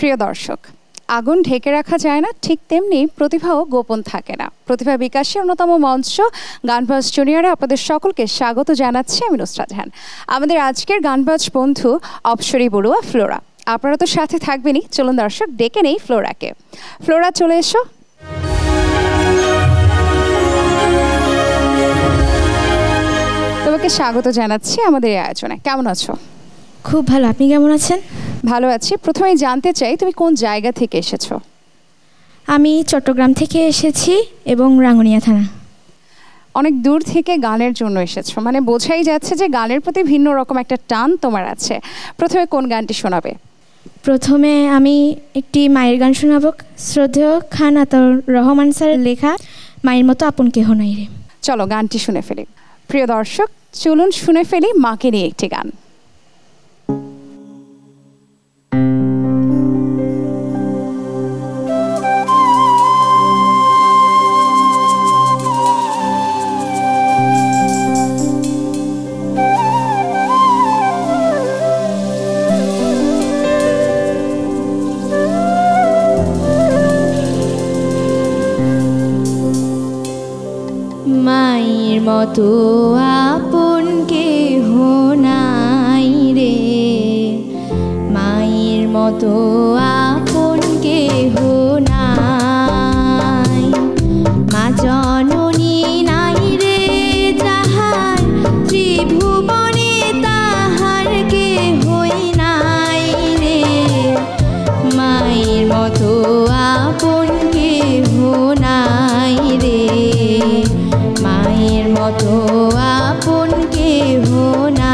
প্রিয় দর্শক, আগুন ঢেকে রাখা যায় না, ঠিক তেমনি প্রতিভাও গোপন থাকে না। প্রতিভা বিকাশের অন্যতম মঞ্চ গানবাজ জুনিয়রে আপনাদের সকলকে স্বাগত জানাচ্ছি আমি নুসরাত জাহান। আমাদের আজকের গানবাজ বন্ধু অপসরী বড়ুয়া ফ্লোরা। আপনারা তো সাথে থাকবেনই, চলুন দর্শক ডেকে নেই ফ্লোরাকে। ফ্লোরা চলে এসো। তোমাকে স্বাগত জানাচ্ছি আমাদের এই আয়োজনে। কেমন আছো? খুব ভালো, আপনি কেমন আছেন? ভালো আছি। প্রথমেই জানতে চাই তুমি কোন জায়গা থেকে এসেছো? আমি চট্টগ্রাম থেকে এসেছি এবং রাঙ্গুনিয়া থানা। অনেক দূর থেকে গানের জন্য এসেছো, মানে বোঝাই যাচ্ছে যে গানের প্রতি ভিন্ন রকম একটা টান তোমার আছে। প্রথমে কোন গানটি শোনাবে? প্রথমে আমি একটি মায়ের গান শোনাব, শ্রদ্ধেয় খান আতাউর রহমান স্যারের লেখা মায়ের মতো আপন কেহ নাই রে। চলো গানটি শুনে ফেলি। প্রিয় দর্শক, চলুন শুনে ফেলি মাকে নিয়ে একটি গান। মায়ের মতো আপন কেহ নাই রে, মায়ের মতো আপন কেহ নাই, মা জননী নাই রে যাহার, ত্রিভুবনে তাহার কেহই নাই রে, মায়ের মতো আপন কেহ নাই রে, মায়ের মতো আপন কেহ না।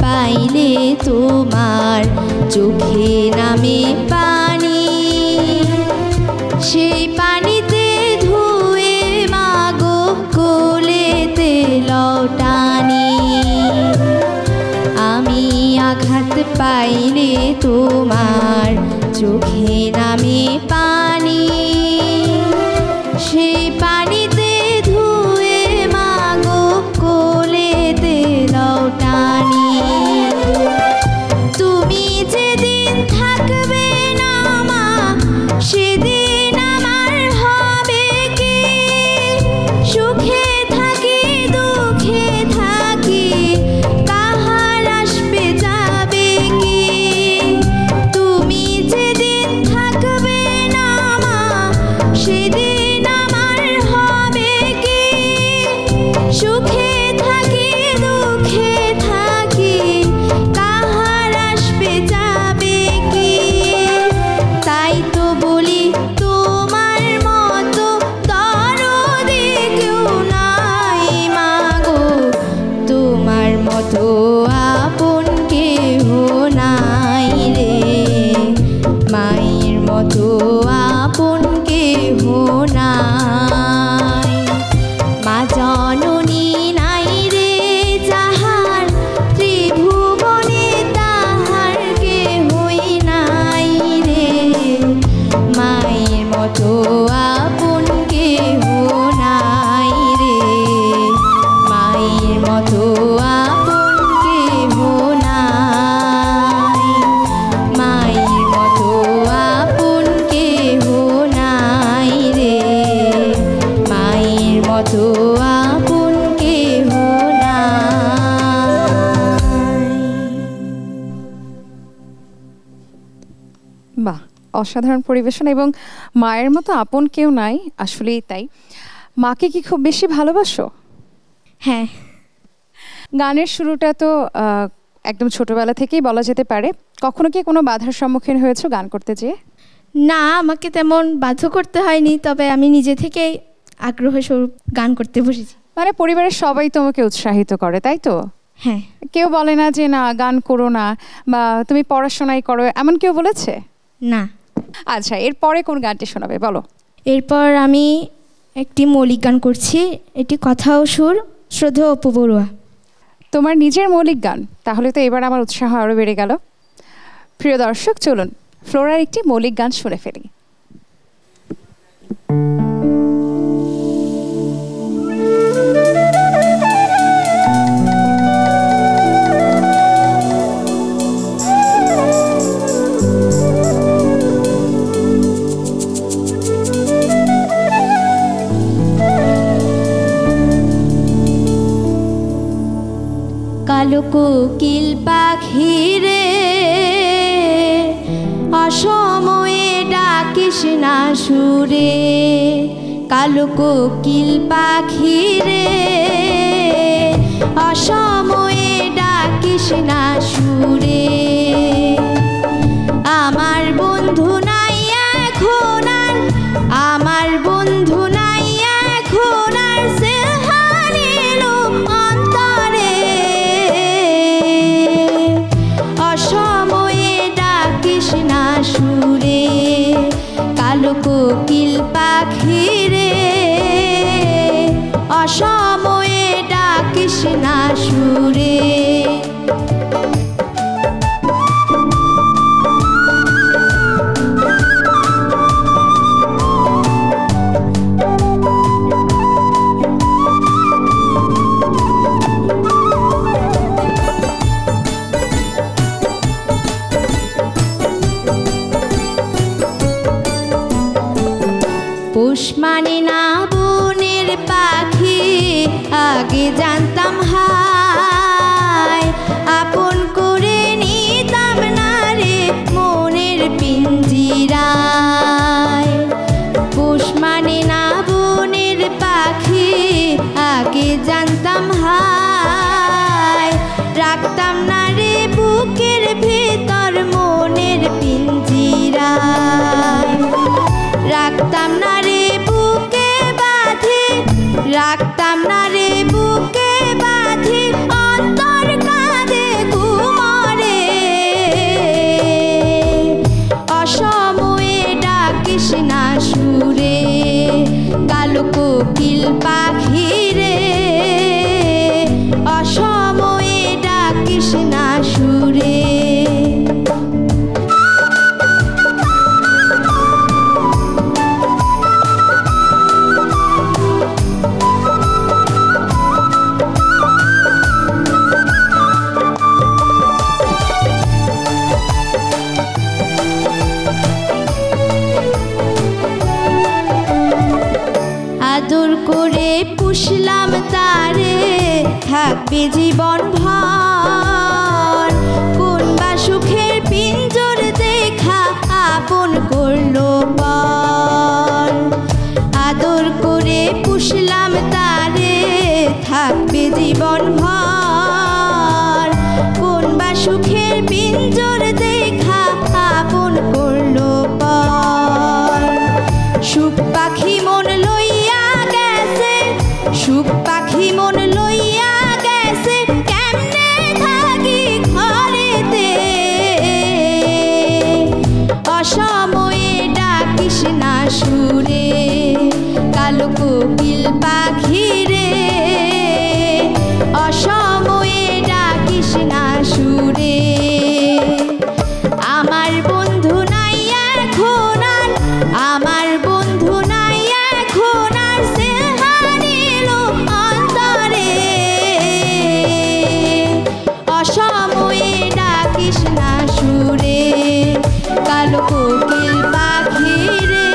পাইলে তোমার চোখে নামে পানি, সেই পানিতে ধুয়ে মাগো কোলেতে লটানি, আমি আঘাত পাইলে তোমার চোখে নামে পানি, সেই পানিতে ধুয়ে মাগো কোলেতে লটানি, তুমি যেদিন থাকবে না মা সেদিন আমার হবে কি, সুখে থাকি দুঃখে থাকি কাহার আসবে যাবে কি, তুমি যেদিন অসাধারণ পরিবেশন এবং মায়ের মতো আপন কেউ নাই, আসলেই তাই। মাকে কি খুব বেশি ভালোবাসো? হ্যাঁ। গানের শুরুটা তো একদম ছোটবেলা থেকেই বলা যেতে পারে। কখনো কি কোনো বাধার সম্মুখীন হয়েছো গান করতে যেয়ে? না, আমাকে তেমন বাধ্য করতে হয়নি, তবে আমি নিজে থেকেই আগ্রহ স্বরূপ গান করতে বসেছি। মানে পরিবারের সবাই তোমাকে উৎসাহিত করে, তাই তো? হ্যাঁ। কেউ বলে না যে না গান করো না বা তুমি পড়াশোনাই করো, এমন কেউ বলেছে? না। আচ্ছা, এরপরে কোন গানটি শোনাবে বলো? এরপর আমি একটি মৌলিক গান করছি, এটি কথা ও সুর, শ্রদ্ধেয় অপু বড়ুয়া। তোমার নিজের মৌলিক গান, তাহলে তো এবার আমার উৎসাহ আরও বেড়ে গেল। প্রিয় দর্শক, চলুন ফ্লোরার একটি মৌলিক গান শুনে ফেলি। কালো কোকিল পাখি রে, অসময়ে ডাকিস না সুরে। কালো কোকিল পাখি রে, অসময়ে ডাকিস না সুরে। আমার বন্ধু নাই এখন আর, আমার বন্ধু নাই এখন আর, সে হারিলো অন্তরে। অসময়ে ডাকিস না সুরে। কালো কোকিল পাখি রে, অসময়ে ডাকিস না সুরে। পোষ মানে না বনের পাখি, আগে জানতাম হায়। আপন করে নিতাম না রে মনের পিঞ্জিরায়। পোষ মানে না বনের পাখি, আগে জানতাম হায়। রাখতাম না রে বুকের ভেতর মনের পিঞ্জিরায়। রাখতাম না রে বুকে বাঁধে, রাখতাম না রে বুকে বাঁধে, অন্তর কাঁদে ঘুমরে। অসময়ে ডাকিস না সুরে। কালো কোকিল পাখি রে, অসময়ে ডাকিস না সুরে। আদর করে পুষলাম তারে, থাকবে জীবন ভর। কোন বা সুখের পিঞ্জর দেখা আপন করলো পর। আদর করে পুষলাম তারে, থাকবে জীবন ভর। কোন বা সুখের পিঞ্জর দেখা আপন করলো পর। সুখ পাখি মন লইয়া গেছে, সুখ পাখি মন লইয়া গেছে, কেমনে থাকি ঘরেতে। অসময়ে ডাকিস না সুরে। কালো কোকিল পাখি রে, অসময়ে ডাকিস না সুরে। আমার বন্ধু নাই এখন আর, আমার বন্ধু নাই এখন আর, সে হারিলো অন্তরে। অসময়ে ডাকিস না সুরে। কালো কোকিল পাখি রে,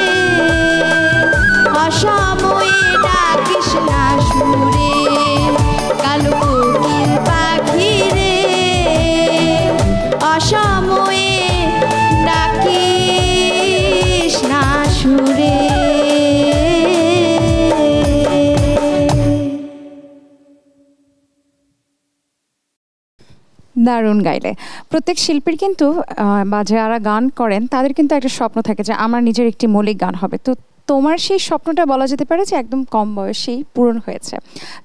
অসময়ে ডাকিস না সুরে। কালো কোকিল পাখি রে, দারুণ গাইলে। প্রত্যেক শিল্পীর কিন্তু বা যারা গান করেন তাদের কিন্তু একটা স্বপ্ন থাকে যে আমার নিজের একটি মৌলিক গান হবে। তো তোমার সেই স্বপ্নটা বলা যেতে পারে যে একদম কম বয়সেই পূরণ হয়েছে।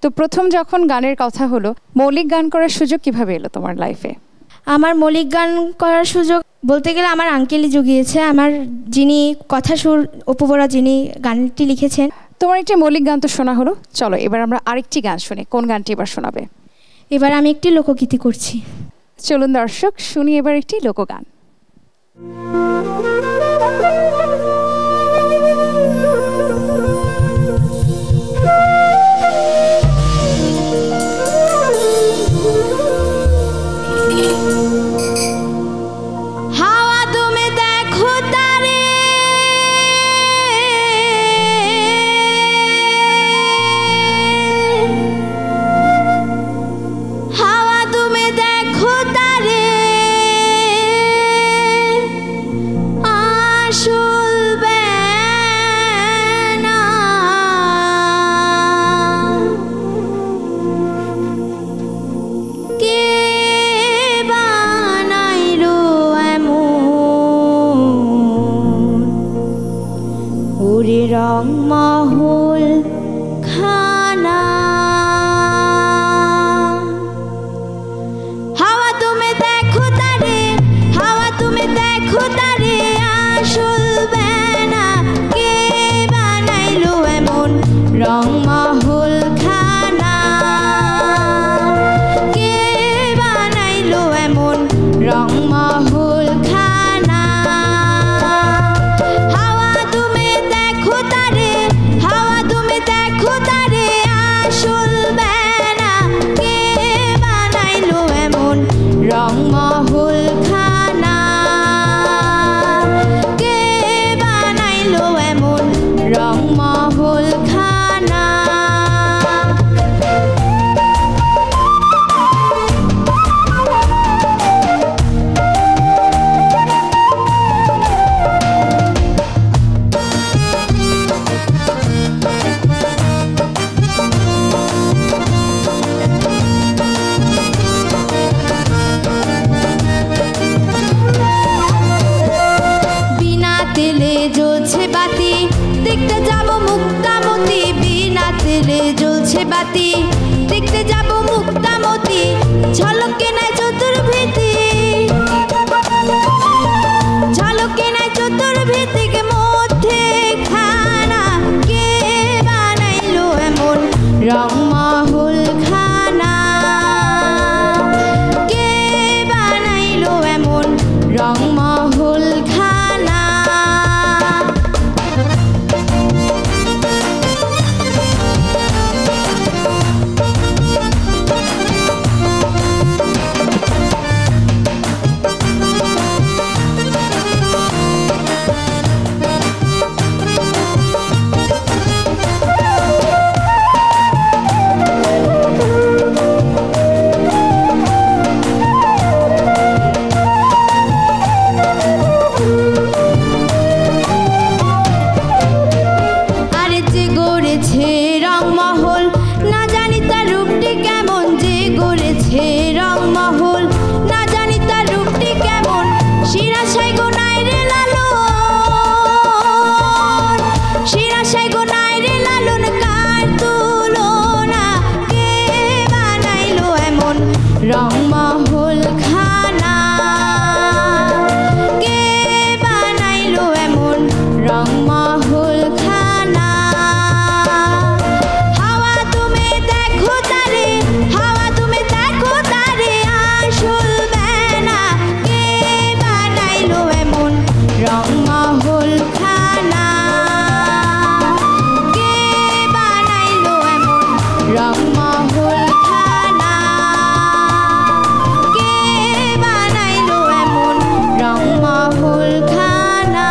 তো প্রথম যখন গানের কথা হলো, মৌলিক গান করার সুযোগ কিভাবে এলো তোমার লাইফে? আমার মৌলিক গান করার সুযোগ বলতে গেলে আমার আঙ্কেলই জুগিয়েছে। আমার যিনি কথা সুর অপু বরা, যিনি গানটি লিখেছেন। তোমার একটি মৌলিক গান তো শোনা হলো, চলো এবার আমরা আরেকটি গান শুনি। কোন গানটি এবার শোনাবে? এবার আমি একটি লোকগীতি করছি। চলুন দর্শক শুনি এবার একটি লোকগান। রংমহল খানা হাওয়া তুমি দেখো তারে, হাওয়া তুমি দেখো তারে, আসল বেনা কে বানাইলো এমন রংমহল খানা, কে বানাইলো এমন রংমহল খানা। হাওয়া তুমি দেখো তারে, হাওয়া তুমি দেখো তারে, আসল বেনা কে বানাইলো এমন রংমহল খানা, কে বানাইলো এমন রংমহল খানা। বিনা তেলে জ্বলছে বাতি, দেখতে যাব মুক্তামতি, বিনা তেলে জ্বলছে বাতি, দেখতে যাব মুক্তামতি, ঝলকে নাই চতুর্ভীতি, ঝলকে নাই চতুর্ভীতিকে মধ্যে খানা, কে বানাইলো এমন রংমহল খানা, কে বানাইলো এমন রংমহল খানা। আরে যে গড়েছে রংমহল, না জানি তার রূপটি কেমন, যে গড়েছে রংমহল, না জানি তার রূপটি কেমন, শিরাশাই গোনাই রে লালন, শিরাশাই গোনাই রে লালন, কার তুলনা, কে বানাইলো এমন রংমহল খানা, কে বানাইলো এমন রংমহল খানা। হাওয়া তুমি দেখো তারে, হাওয়া তুমি দেখো তারে, আসল বেনা কে বানাইলো এমন রংমহল খানা, কে বানাইলো এমন রংমহল খানা, কে বানাইলো এমন রংমহল খানা,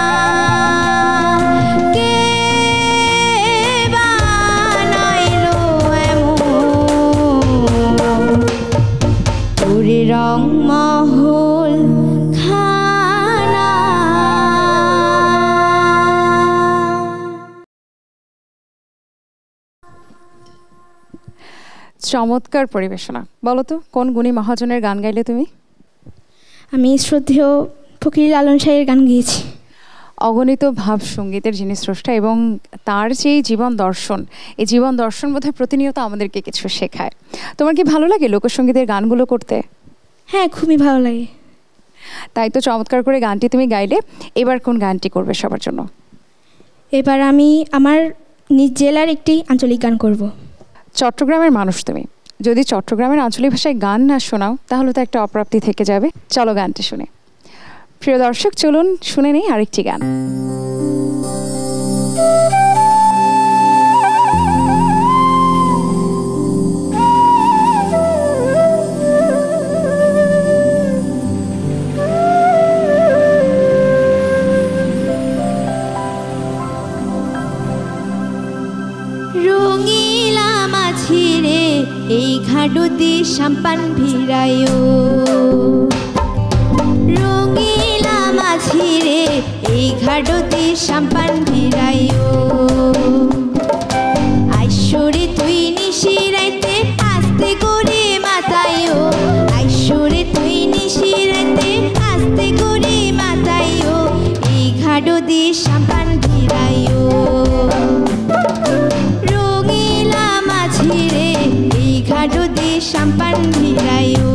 কে বানাইলো এমন ওরে রংমহল খানা। চমৎকার পরিবেশনা। বলো তো কোন গুণী মহাজনের গান গাইলে তুমি? আমি শ্রদ্ধেয় ফকির লালন সাহের গান গেয়েছি। অগণিত ভাব সঙ্গীতের যিনি স্রষ্টা এবং তার যে জীবন দর্শন, এই জীবন দর্শন বোধহয় প্রতিনিয়ত আমাদেরকে কিছু শেখায়। তোমার কি ভালো লাগে লোকসঙ্গীতের গানগুলো করতে? হ্যাঁ, খুবই ভালো লাগে। তাই তো চমৎকার করে গানটি তুমি গাইলে। এবার কোন গানটি করবে সবার জন্য? এবার আমি আমার নিজ জেলার একটি আঞ্চলিক গান করব। চট্টগ্রামের মানুষ তুমি, যদি চট্টগ্রামের আঞ্চলিক ভাষায় গান না শোনাও তাহলে তো একটা অপ্রাপ্তি থেকে যাবে। চলো গানটি শুনে। প্রিয় দর্শক, চলুন শুনে নেই আরেকটি গান। রঙিলা মাঝি রে এই ঘাটুতি সাম্পান ভিড়ায়ো, রঙিলা মাঝি রে এই ঘাটুতি সাম্পান ভিড়ায়ো। আইশ্বরে তুই নিশিরাইতে আস্তে করে মাতায়ো, আইশ্বরে তুই নিশিরাইতে আস্তে করে মাতায়ো, এই ঘাটুতি সাম্পান ভিড়ায়ো। রঙিলা মাঝি রে এই ঘাটুতি সাম্পান ভিড়ায়ো।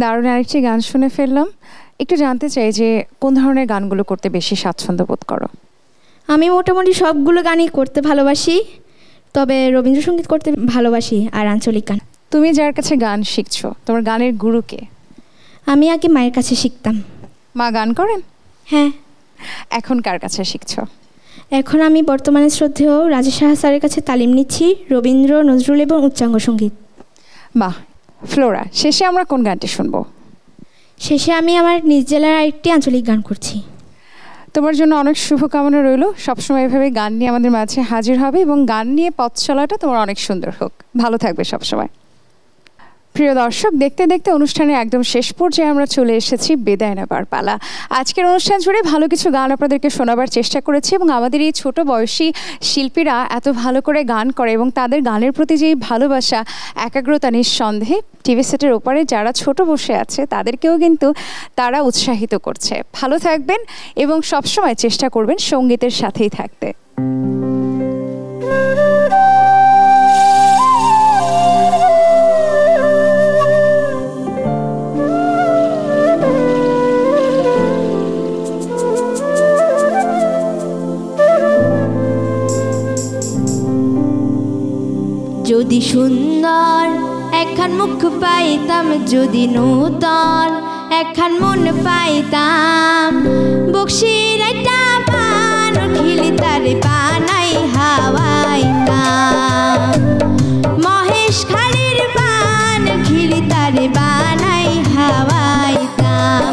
দারুণ আরেকটি গান শুনে ফেললাম। একটু জানতে চাই যে কোন ধরনের গানগুলো করতে বেশি স্বাচ্ছন্দ্য বোধ করো? আমি মোটামুটি সবগুলো গানই করতে ভালোবাসি, তবে রবীন্দ্রসঙ্গীত করতে ভালোবাসি আর আঞ্চলিক গান। তুমি যার কাছে গান শিখছো, তোমার গানের গুরু কে? আমি আগে মায়ের কাছে শিখতাম। মা গান করেন? হ্যাঁ। এখন কার কাছে শিখছো? এখন আমি বর্তমানে শ্রদ্ধেয় রাজেশ সাহা স্যারের কাছে তালিম নিচ্ছি রবীন্দ্র, নজরুল এবং উচ্চাঙ্গ সঙ্গীত। বাহ ফ্লোরা, শেষে আমরা কোন গানটি শুনবো? শেষে আমি আমার নিজ জেলার আরেকটি আঞ্চলিক গান করছি। তোমার জন্য অনেক শুভকামনা রইল, সবসময় এভাবে গান নিয়ে আমাদের মাঝে হাজির হবে এবং গান নিয়ে পথ চলাটা তোমার অনেক সুন্দর হোক। ভালো থাকবে সবসময়। প্রিয় দর্শক, দেখতে দেখতে অনুষ্ঠানের একদম শেষ পর্যায়ে আমরা চলে এসেছি বিদায় নেবার পালা। আজকের অনুষ্ঠান জুড়ে ভালো কিছু গান আপনাদেরকে শোনাবার চেষ্টা করেছি এবং আমাদের এই ছোট বয়সী শিল্পীরা এত ভালো করে গান করে এবং তাদের গানের প্রতি যে ভালোবাসা, একাগ্রতা, নিঃসন্দেহে টিভি সেটের ওপারে যারা ছোট বসে আছে তাদেরকেও কিন্তু তারা উৎসাহিত করছে। ভালো থাকবেন এবং সবসময় চেষ্টা করবেন সঙ্গীতের সাথেই থাকতে। যদি সুন্দর একখান মুখ পাইতাম, যদি নূতন একখান মন পাইতাম, বক্সির একটা পান খিলি তারে বানাই হাওয়াইতাম, মহেশ খালির পান খিলি তারে বানাই হাওয়াইতাম।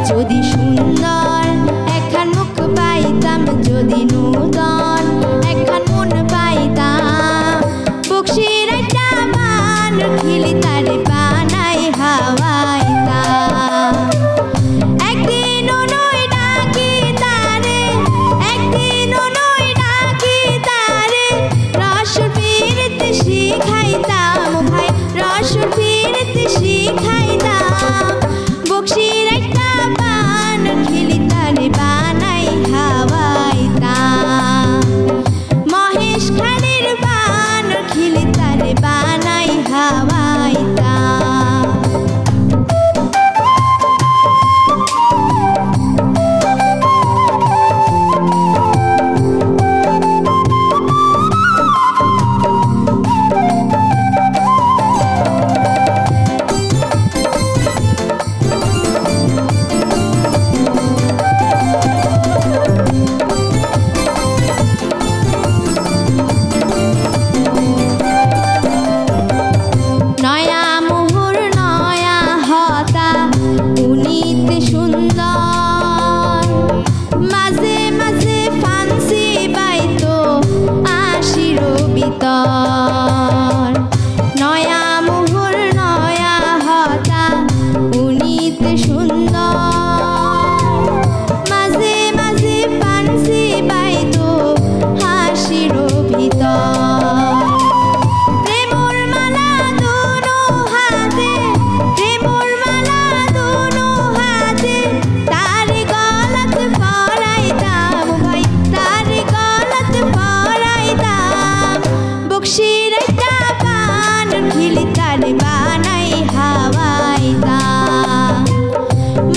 যদি সুন্দর একখান মুখ পাইতাম, যদি নূতন একখান মন পাইতাম, বক্সির একটা পান খিলি তারে বানাই হাওয়াইতাম। একদিন নই ডাকি তারে, একদিন নই ডাকি তারে, রসুর ফিরতে শিখাইতাম ভাই, রসুর ফিরতে শিখাইতাম, বক্সির একটা পান খিলি তারে বানাই হাওয়াইতাম, মহেশ খালির পান খিলি তারে বানাই হাওয়াইতাম। নয়া মোহর নয়া হতা উনিতে সুন্দর, মাঝে মাঝে ফান্সি বাইতো আশির ভিতর। নয়া মোহর নয়া হতা উনিতে সুন্দর, মাঝে মাঝে ফান্সি বাইতো হাসির ভিতর। প্রেমর মালা দুনো হাতে, প্রেমর মালা দুনো হাতে, তার গলাত পরাইতাম ভাই, তার গলাত পরাইতাম, বক্সির একটা পান খিলি তারে বানাই হাওয়াইতাম,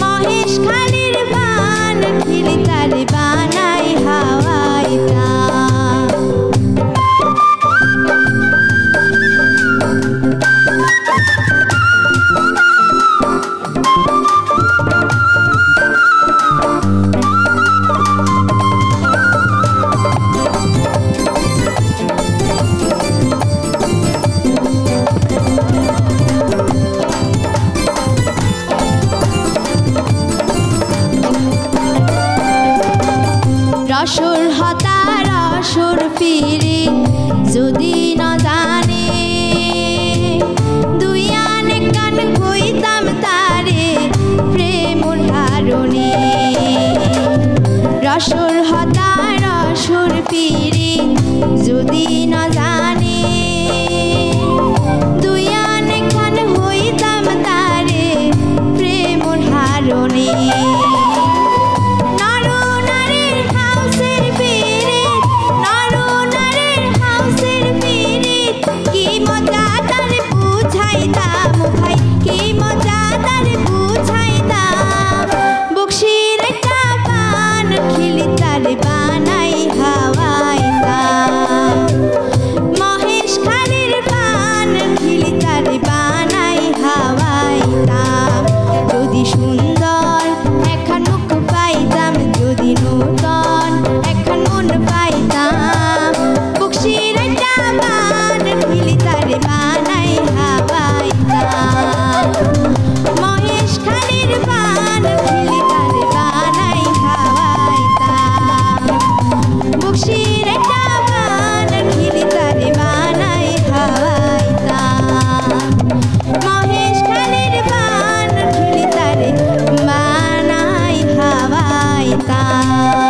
মহেশ খালির পান খিলি তারে বানাই হাওয়াইতাম। রসুর হতা রসুর ফিরে যদি না জানে, দুই আনে কান কইতাম তারে প্রেমর হারণে। রসুর হতা রসুর ফিরে যদি না জানে, দুই আনে কান হইতাম তারে প্রেমর হারণে। কি মজা তার বুঝাইতাম ভাই, কি মজা তার বুঝাইতাম, বক্সির একটা পান খিলি তারে বানাই হাওয়াইতাম, না।